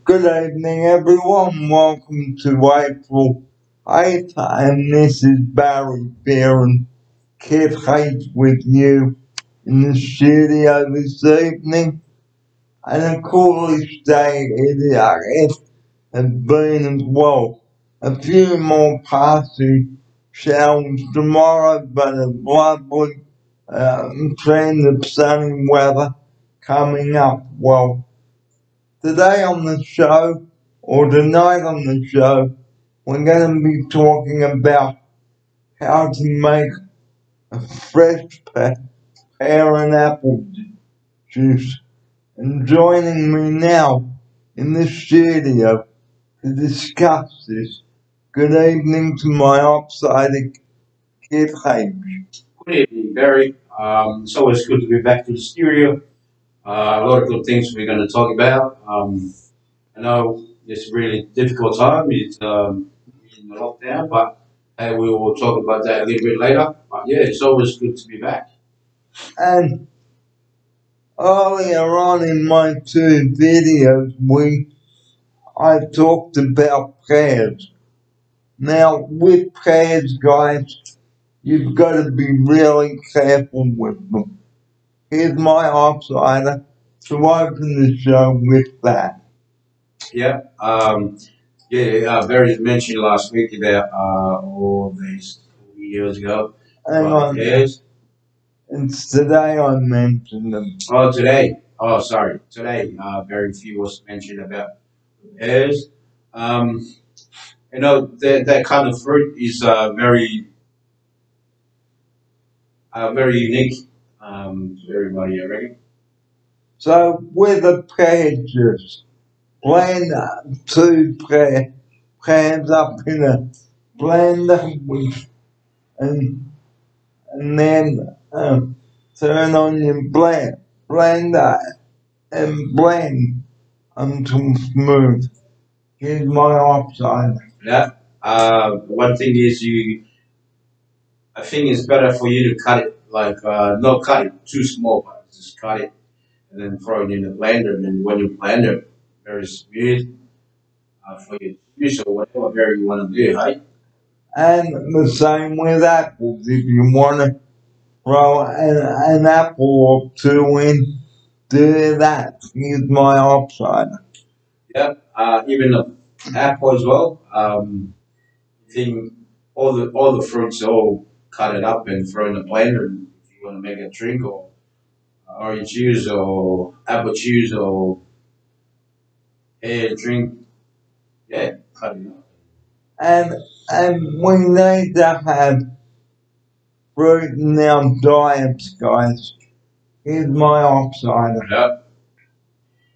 Good evening, everyone. Welcome to April 8th, and this is Barry Beer and Kid H with you in the studio this evening. And of course, day it has been as well. A few more passing showers tomorrow, but a lovely trend of sunny weather coming up. Well, today on the show, or tonight on the show, we're going to be talking about how to make a fresh pear and apple juice. And joining me now in the studio to discuss this, good evening to my upside Kid H. Good evening, Barry. It's always good to be back to the studio. A lot of good things we're going to talk about. I know it's a really difficult time. It's in the lockdown, but hey, we will talk about that a little bit later. But yeah, it's always good to be back. And earlier on in my two videos, I talked about prayers. Now, with prayers, guys, you've got to be really careful with them. Here's my outsider to open the show with that. Yeah. Barry mentioned last week about all these years ago Hang about on, the hairs. it's today I mentioned them. Oh, today. Oh, sorry. Today, very few was mentioned about hairs. Um, that kind of fruit is very unique to everybody, I reckon. So, with the prayer juice, blend two prayers up in a blender and, and then turn on your blender and blend until smooth. Here's my upside. Yeah. One thing is I think it's better for you to cut it, like, not cut it too small, but just cut it and then throw it in the blender. And then when you blend it, very smooth for your juice or whatever you want to do, right? And the same with apples. If you want to throw an apple or two in, do that. Here's my upside. Yeah. Even the apple as well. I think all the fruits all cut it up and throw in the blender. If you want to make a drink or orange juice or apple juice or pear drink, yeah, cut it up. And and we need to have fruit in our diets, guys. Here's my upside. Yeah.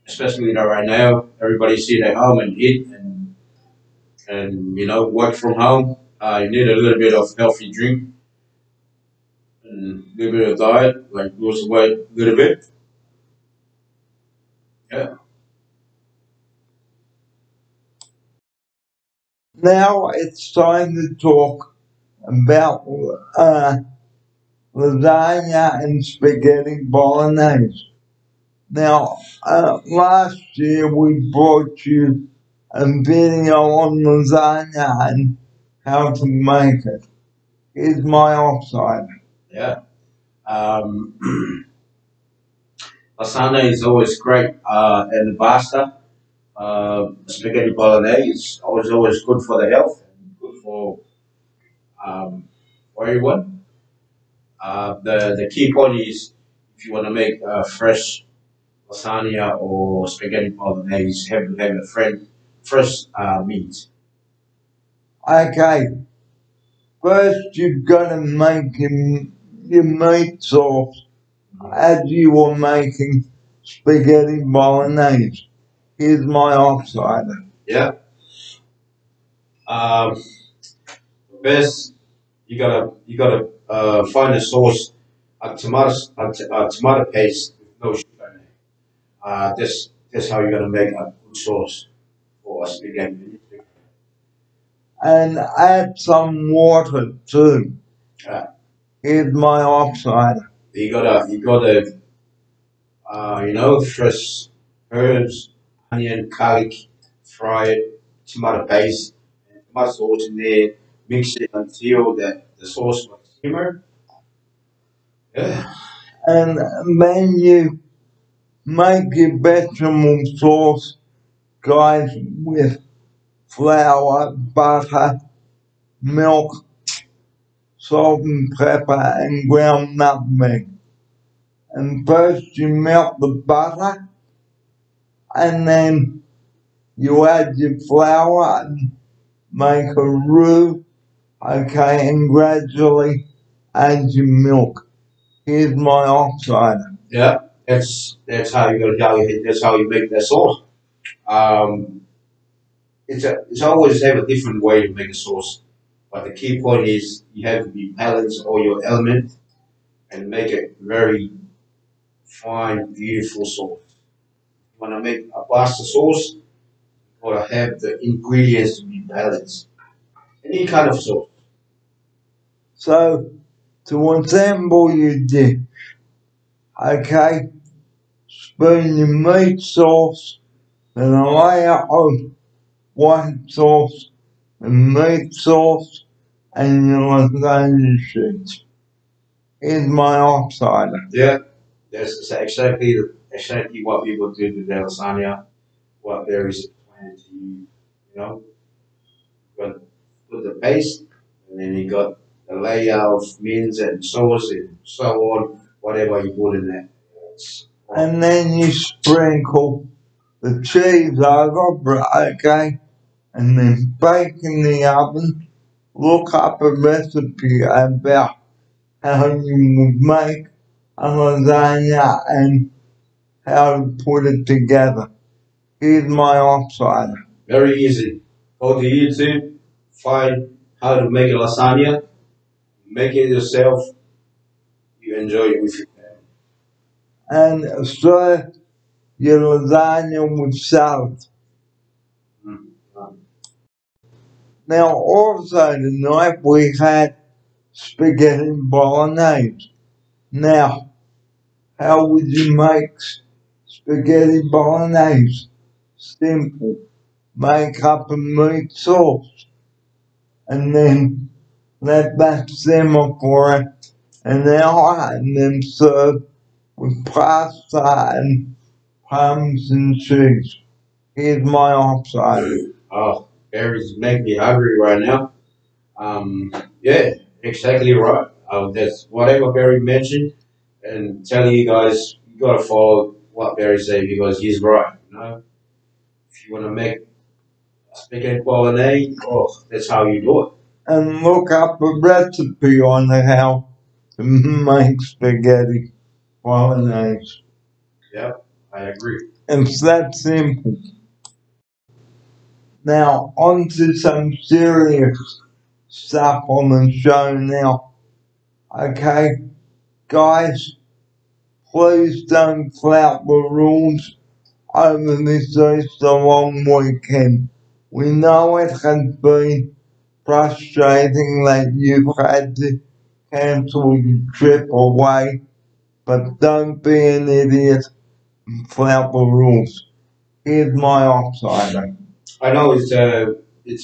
Especially right now, everybody's sitting at home and eat and work from home. You need a little bit of healthy drink and a little bit of diet, like lose weight a little bit. Yeah. Now it's time to talk about lasagna and spaghetti bolognese. Now, last year we brought you a video on lasagna and how to make it. Here's my upside. Yeah. Lasagna is always great, and the pasta, spaghetti bolognese is always good for the health and good for everyone. The key point is if you want to make fresh lasagna or spaghetti bolognese, have a fresh meat. Okay, first you've got to make your meat sauce as you were making spaghetti bolognese. Here's my upside. Yeah. First, you gotta find a sauce, a tomato paste with no sugar in it. That's how you're gonna make a good sauce for spaghetti. And add some water too. Uh, Here's my upside. you gotta fresh herbs, onion, garlic, fry it, tomato paste, and tomato sauce in there, mix it until the sauce will simmer. Yeah. And then you make your vegetable sauce, guys, with flour, butter, milk, salt and pepper, and ground nutmeg. And first you melt the butter, and then you add your flour and make a roux, okay, and gradually add your milk. Here's my offside. Yeah, that's how you that's how you make that sauce. Um, it's always have a different way to make a sauce, but the key point is you have to be balance all your elements and make it very fine, beautiful sauce. When I make a pasta sauce, you gotta have the ingredients to be balanced. Any kind of sauce. So, to assemble your dish, okay, spoon your meat sauce, then a layer of white sauce and meat sauce, and your lasagna sheet. Here's my offside. Yeah, that's exactly what people do to their lasagna. What there is planned to know, got put the paste, and then you got the layer of mince and sauce and so on, whatever you put in there. And then you sprinkle the cheese over, okay, and then bake in the oven. Look up a recipe about how you would make a lasagna and how to put it together. Here's my offside. Very easy. Go to YouTube, find how to make a lasagna, make it yourself. You enjoy it with your family. And serve your lasagna with salad. Mm. Now, also tonight we had spaghetti bolognese. Now, how would you make spaghetti bolognese? Simple. Make up a meat sauce and then let that simmer for an hour and then serve with pasta and parmesan cheese. Here's my offside. Oh, Barry's making me hungry right now. Um, yeah, exactly right. That's whatever Barry mentioned, and telling you guys, you gotta follow what Barry said because he's right. You know, if you wanna make spaghetti bolognese, oh, that's how you do it. And look up a recipe on how to make spaghetti bolognese. Yep, I agree. It's that simple. Now, on to some serious stuff on the show now. Okay, guys, please don't flout the rules over this Easter long weekend. We know it has been frustrating that you've had to cancel your trip away, but don't be an idiot and flout the rules. Here's my offsider. I know it's a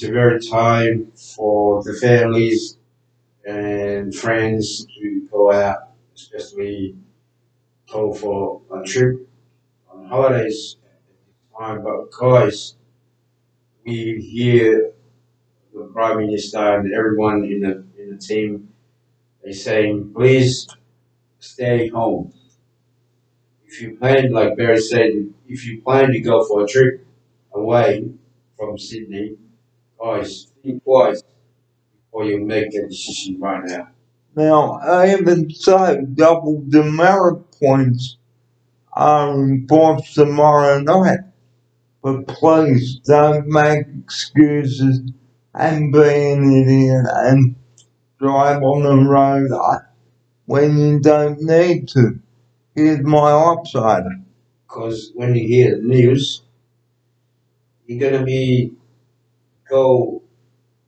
very time for the families and friends to go out, especially go for a trip on holidays. Fine, but guys, we hear the prime minister and everyone in the team they saying, please stay home. If you plan, like Barry said, if you plan to go for a trip away from Sydney, guys, think twice before you make a decision right now. Now, even so, double demerit points are enforced tomorrow night. But please don't make excuses and be an idiot and drive on the road when you don't need to. Here's my offsider. Because when you hear the news, you're gonna be go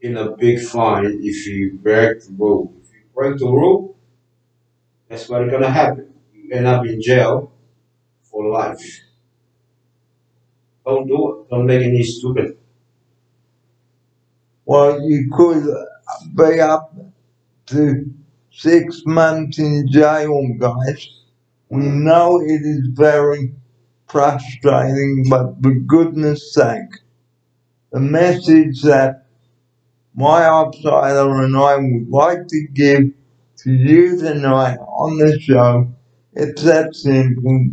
in a big fine if you break the rule. If you break the rule, that's what's gonna happen. You end up in jail for life. Don't do it. Don't make any stupid. Well, you could be up to 6 months in jail, guys. We know it is very frustrating, but for goodness sake, the message that my outsider and I would like to give to you tonight on the show, it's that simple.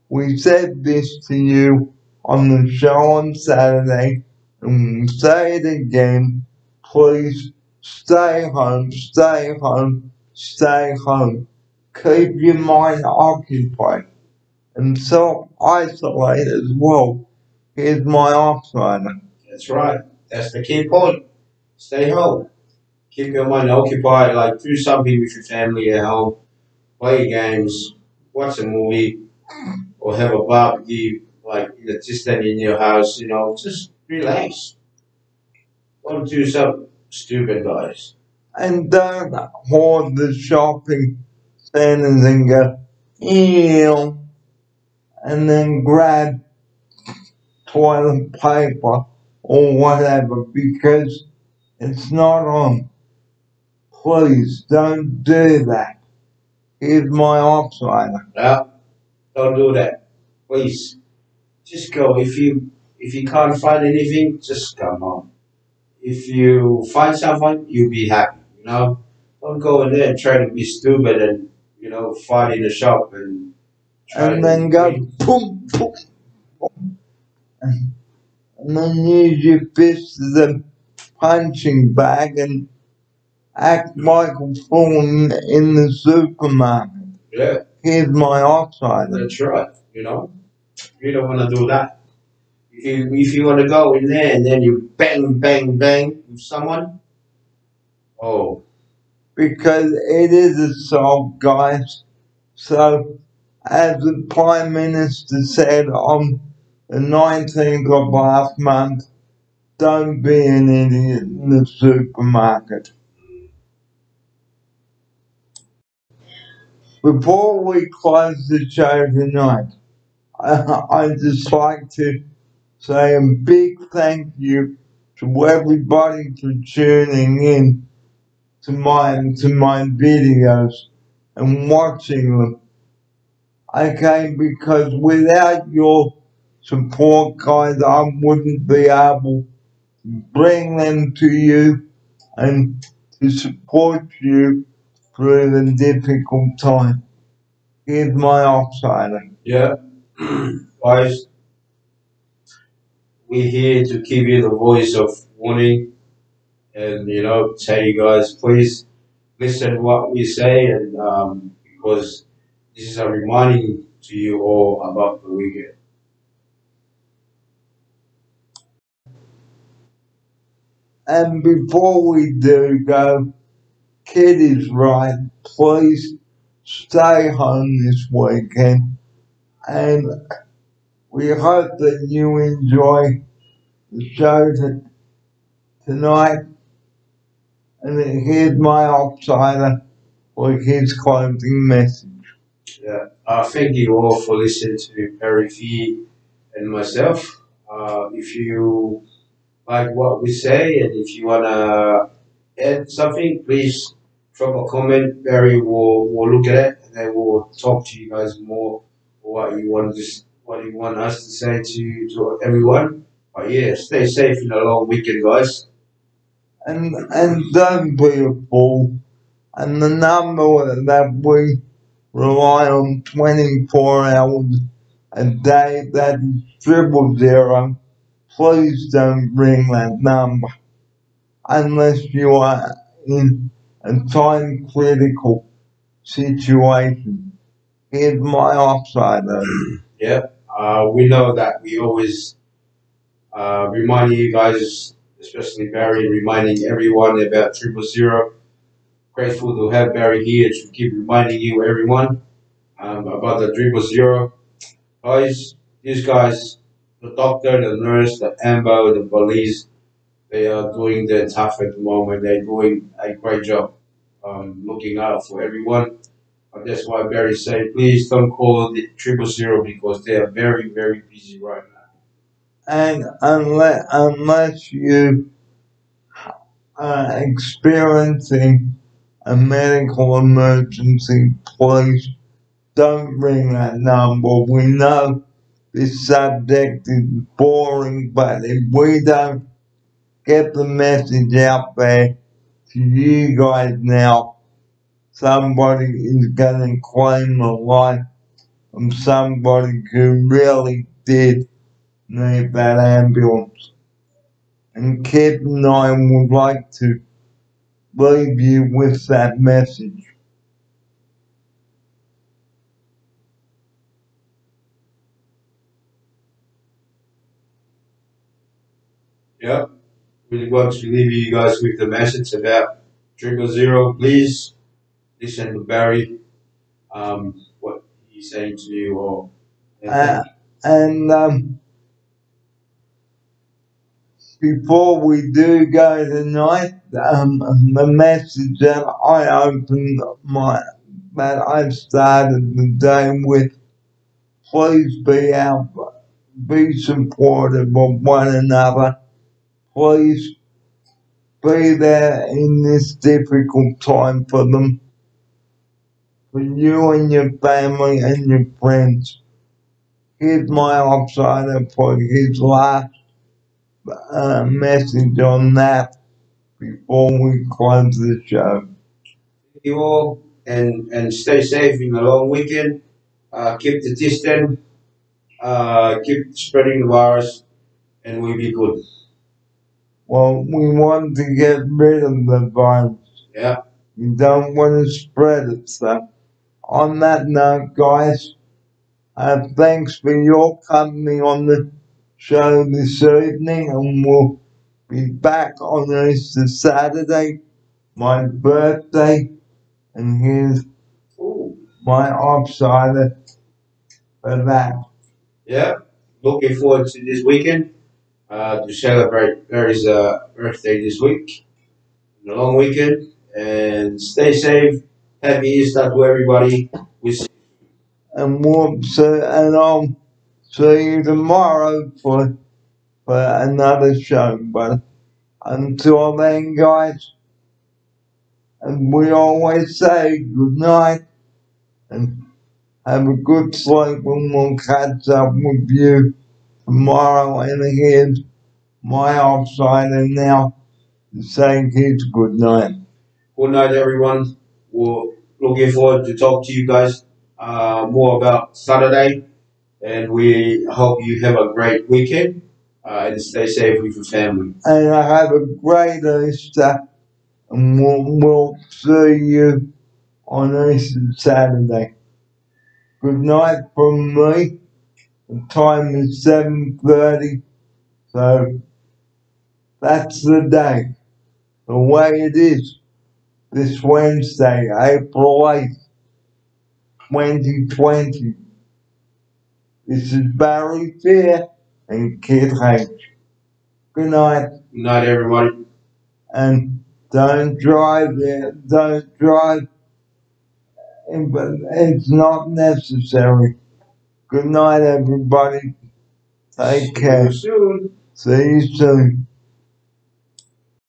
We said this to you on the show on Saturday, and we say it again. Please stay home, stay home, stay home. Keep your mind occupied and self-isolate as well. Here's my outsider. That's right. That's the key point. Stay home. Keep your mind occupied. Like do something with your family at home. Play games. Watch a movie. Or have a barbecue. Like just in your house. You know, just relax. Don't do something stupid, guys. And don't hoard the shopping centers and go, ew, and then grab toilet paper or whatever because it's not on. Please don't do that. Here's my outsider. No, don't do that. Please. Just go. If you can't find anything, just come home. If you find someone, you'll be happy. You know, don't go in there and try to be stupid and fight in the shop and try And to then go win. boom, boom, and then use your fist as a punching bag and act like a fool in the supermarket. Yeah, Here's my outsider. that's right. You don't want to do that. If you want to go in there and then you bang bang bang with someone, oh Because it is assault, guys. So, as the Prime Minister said on the 19th of last month, don't be an idiot in the supermarket. Before we close the show tonight, I'd just like to say a big thank you to everybody for tuning in to my videos and watching them. Okay, because without your support, guys, I wouldn't be able to bring them to you and to support you through the difficult time. Here's my outsider. yeah, guys, we're here to give you the voice of warning and tell you guys please listen what we say and because this is a reminding to you all about the weekend. And before we do go, Kid is right. Please stay home this weekend. And we hope that you enjoy the show tonight. And here's my outsider for his closing message. Yeah. Thank you all for listening to Perry V and myself. If you like what we say and if you wanna add something, please drop a comment. Barry will look at it and then we'll talk to you guys more what you want us to say to everyone. But yeah, stay safe in a long weekend, guys. And don't be a fool. And the number that we rely on 24 hours a day, that is 000. Please don't ring that number unless you are in a time critical situation. Here's my outsider. Yeah. We know that we always reminding you guys, especially Barry, reminding everyone about 000. Grateful to have Barry here to keep reminding you, everyone, about the 000. Guys, these guys, the doctor, the nurse, the ambo, the police, they are doing their tough at the moment. They're doing a great job looking out for everyone. That's why Barry said, please don't call the 000 because they are very, very busy right now. And unless you are experiencing a medical emergency, please don't ring that number. We know this subject is boring, but if we don't get the message out there to you guys now, somebody is going to claim a life from somebody who really did need that ambulance. And Kit and I would like to leave you with that message. Yep. Really want to leave you guys with the message about 000. Please listen to Barry, what he's saying to you or anything. And before we do go tonight, the message that I started the day with, please be supportive of one another. Please be there in this difficult time for them, for you and your family and your friends. Here's my offsider for his last message on that before we close the show. You all and stay safe in the long weekend. Keep the distance, keep spreading the virus, and we'll be good. Well, we want to get rid of the virus. Yeah. We don't want to spread it. So, on that note, guys, thanks for your company on the show this evening, and we'll be back on Easter Saturday, my birthday, and here's my offsider for that. Yeah. Looking forward to this weekend to celebrate Barry's birthday this week, the long weekend, and stay safe. Happy Easter to everybody. We see. And I'll see you tomorrow for another show. But until then, guys, and we always say good night and have a good sleep, and we'll catch up with you tomorrow. And here's my offsider now saying his good night. Good night, everyone. We're looking forward to talk to you guys more about Saturday, and we hope you have a great weekend and stay safe with your family. And I have a great Easter, and we'll see you on Easter Saturday. Good night from me. The time is 7:30, so that's the day, the way it is. This Wednesday, April 8th, 2020. This is Barry Fear and Kid H. Good night. Good night, everybody. And don't drive there. Don't drive. But it's not necessary. Good night, everybody. Take care. See you soon. See you soon.